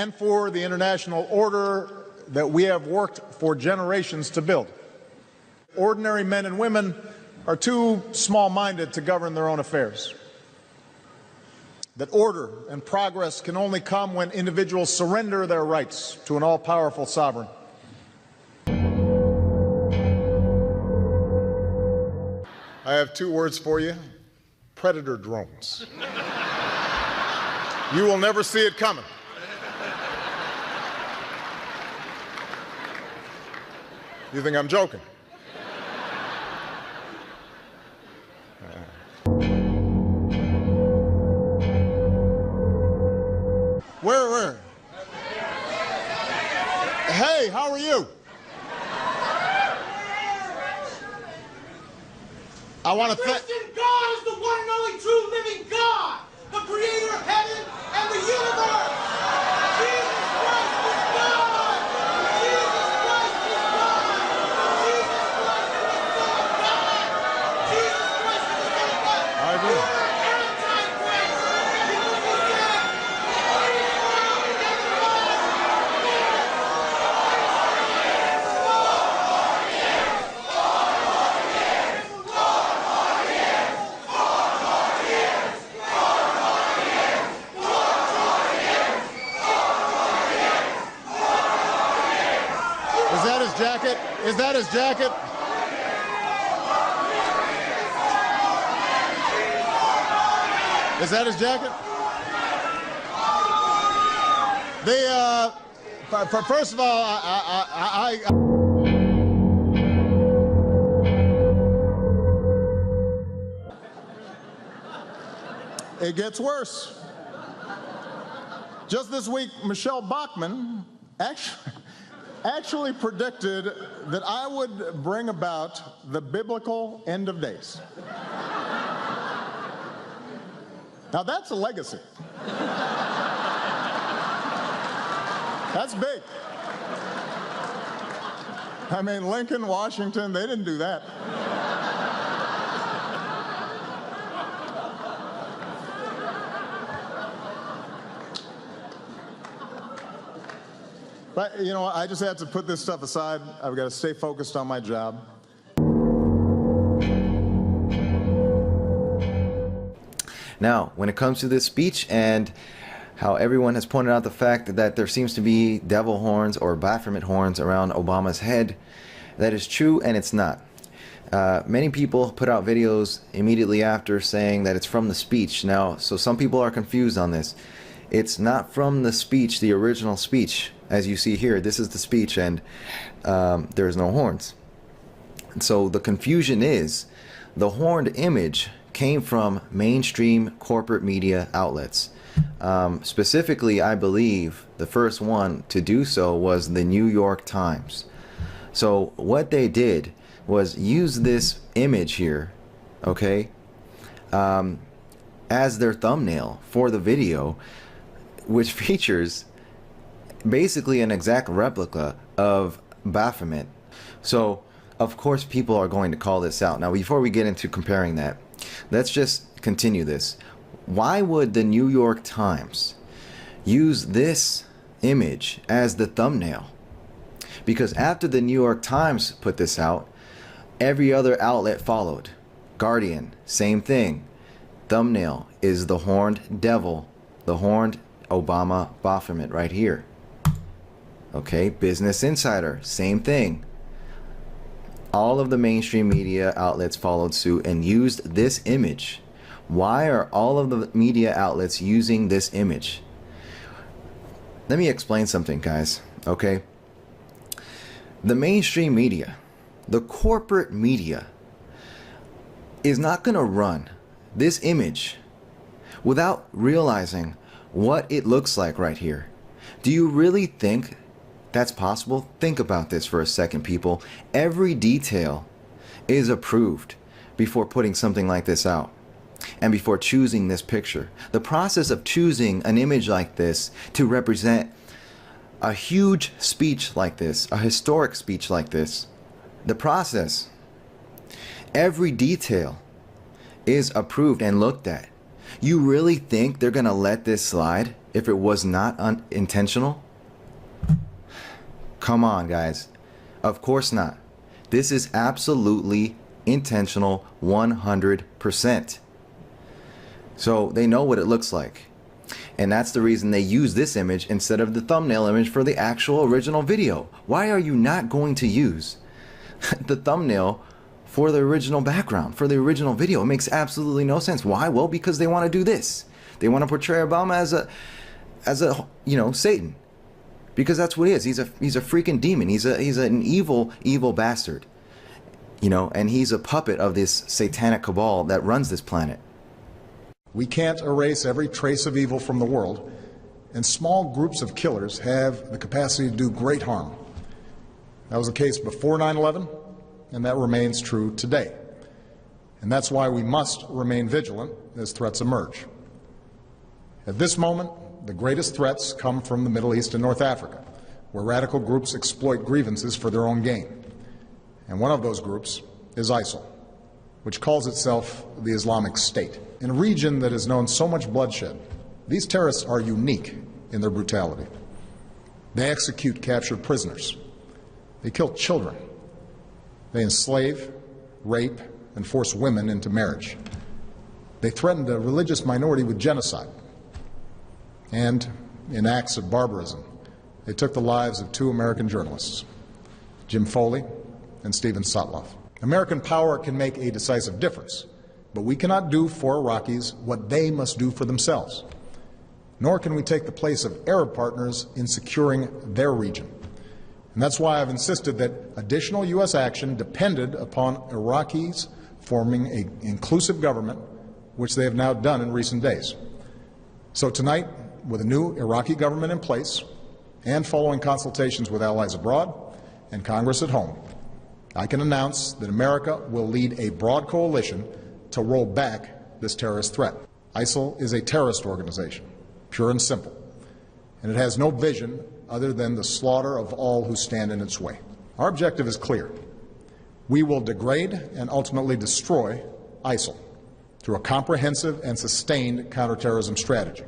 and for the international order that we have worked for generations to build. Ordinary men and women are too small-minded to govern their own affairs. That order and progress can only come when individuals surrender their rights to an all-powerful sovereign. I have two words for you: predator drones. You will never see it coming. You think I'm joking? Where? Hey, how are you? I want to thank. Christian God is the one and only true living God, the creator of heaven and the universe. Jesus Christ is God. Jesus Christ is God. Jesus Christ is the Son of God. Jesus Christ is the Son of God. I agree. You are anti-Christ because you said Israel is God. Is that his jacket? Is that his jacket? Is that his jacket? First of all, it gets worse. Just this week, Michelle Bachmann actually predicted that I would bring about the biblical end of days. Now that's a legacy. That's big. I mean, Lincoln, Washington, they didn't do that. But, you know, I just have to put this stuff aside. I've got to stay focused on my job. Now, when it comes to this speech and how everyone has pointed out the fact that there seems to be devil horns or Baphomet horns around Obama's head, that is true and it's not. Many people put out videos immediately after saying that it's from the speech. Now, so some people are confused on this. It's not from the speech, the original speech. As you see here, this is the speech and there's no horns. And so the confusion is the horned image came from mainstream corporate media outlets. Specifically, I believe the first one to do so was the New York Times. So what they did was use this image here, okay, as their thumbnail for the video, which features basically an exact replica of Baphomet. So of course people are going to call this out. Now before we get into comparing that, let's just continue this. Why would the New York Times use this image as the thumbnail? Because after the New York Times put this out, every other outlet followed. Guardian, same thing. Thumbnail is the horned devil, the horned Obama Baphomet right here. Okay, Business Insider, same thing. All of the mainstream media outlets followed suit and used this image. Why are all of the media outlets using this image? Let me explain something, guys, okay? The mainstream media, the corporate media, is not going to run this image without realizing what it looks like right here. Do you really think that's possible? Think about this for a second, people. Every detail is approved before putting something like this out and before choosing this picture. The process of choosing an image like this to represent a huge speech like this, a historic speech like this, the process, every detail is approved and looked at. You really think they're gonna let this slide if it was not intentional? Come on, guys. Of course not. This is absolutely intentional 100%. So they know what it looks like. And that's the reason they use this image instead of the thumbnail image for the actual original video. Why are you not going to use the thumbnail for the original background, for the original video? It makes absolutely no sense. Why? Well, because they want to do this. They want to portray Obama as a Satan. Because that's what he is. He's a freaking demon. He's an evil bastard. And he's a puppet of this satanic cabal that runs this planet. We can't erase every trace of evil from the world, and small groups of killers have the capacity to do great harm. That was the case before 9/11, and that remains true today. And that's why we must remain vigilant as threats emerge. At this moment, the greatest threats come from the Middle East and North Africa, where radical groups exploit grievances for their own gain. And one of those groups is ISIL, which calls itself the Islamic State. In a region that has known so much bloodshed, these terrorists are unique in their brutality. They execute captured prisoners. They kill children. They enslave, rape, and force women into marriage. They threatened a religious minority with genocide. And in acts of barbarism, they took the lives of 2 American journalists, Jim Foley and Steven Sotloff. American power can make a decisive difference, but we cannot do for Iraqis what they must do for themselves. Nor can we take the place of Arab partners in securing their region. And that's why I've insisted that additional U.S. action depended upon Iraqis forming an inclusive government, which they have now done in recent days. So tonight, with a new Iraqi government in place, and following consultations with allies abroad and Congress at home, I can announce that America will lead a broad coalition to roll back this terrorist threat. ISIL is a terrorist organization, pure and simple, and it has no vision other than the slaughter of all who stand in its way. Our objective is clear. We will degrade and ultimately destroy ISIL through a comprehensive and sustained counterterrorism strategy.